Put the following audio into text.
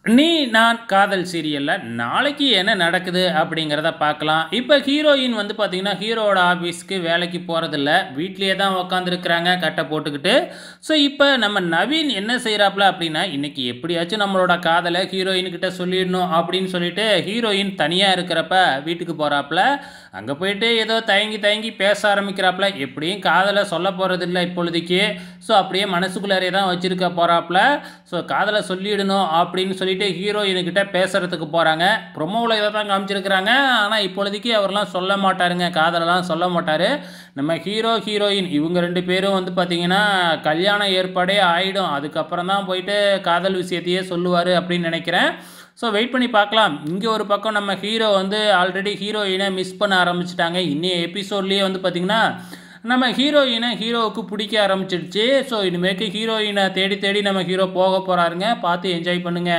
நீ நான் காதல் சீரியல்ல நாளைக்கு என்ன நடக்குது அப்படிங்கிறத பார்க்கலாம். இப்ப ஹீரோயின் வந்து பார்த்தீங்கன்னா, ஹீரோவோட ஆஃபீஸ்க்கு வேலைக்கு போறதில்ல. வீட்லயே தான் உட்காந்துருக்கிறாங்க கட்ட போட்டுக்கிட்டு. ஸோ இப்ப நம்ம நவீன் என்ன செய்றாப்ல அப்படின்னா, இன்னைக்கு எப்படியாச்சும் நம்மளோட காதல ஹீரோயின் கிட்ட சொல்லிடணும் அப்படின்னு சொல்லிட்டு, ஹீரோயின் தனியா இருக்கிறப்ப வீட்டுக்கு போறாப்ல. அங்க போயிட்டு ஏதோ தயங்கி தயங்கி பேச ஆரம்பிக்கிறாப்ல. எப்படியும் காதல சொல்ல போறதில்ல இப்பொழுதைக்கு. ஸோ அப்படியே மனசுக்குள்ளாரயே தான் வச்சிருக்க போறாப்ல. ஸோ காதல சொல்லிடணும் அப்படின்னு சொல்லிட்டு ஹீரோயினுக்கிட்ட பேசுறதுக்கு போறாங்க. ப்ரொமோல இத தான் காமிச்சிருக்கிறாங்க. ஆனா இப்பொழுதைக்கு அவர்லாம் சொல்ல மாட்டாருங்க. காதலலாம் சொல்ல மாட்டாரு. நம்ம ஹீரோ, ஹீரோயின் இவங்க 2 பேரும் வந்து பார்த்தீங்கன்னா, கல்யாண ஏற்பாடே ஆயிடும். அதுக்கப்புறம் தான் போயிட்டு காதல் விஷயத்தையே சொல்லுவாரு அப்படின்னு நெனைக்கிறேன். ஸோ வெயிட் பண்ணி பார்க்கலாம். இங்க ஒரு பக்கம் நம்ம ஹீரோ வந்து ஆல்ரெடி ஹீரோயின மிஸ் பண்ண ஆரம்பிச்சுட்டாங்க. இன்னைய எபிசோட்லயே வந்து பார்த்தீங்கன்னா, நம்ம ஹீரோயின ஹீரோவுக்கு பிடிக்க ஆரம்பிச்சிடுச்சு. ஸோ இனிமேக்கு ஹீரோயின தேடி தேடி நம்ம ஹீரோ போக போறாருங்க. பார்த்து என்ஜாய் பண்ணுங்க.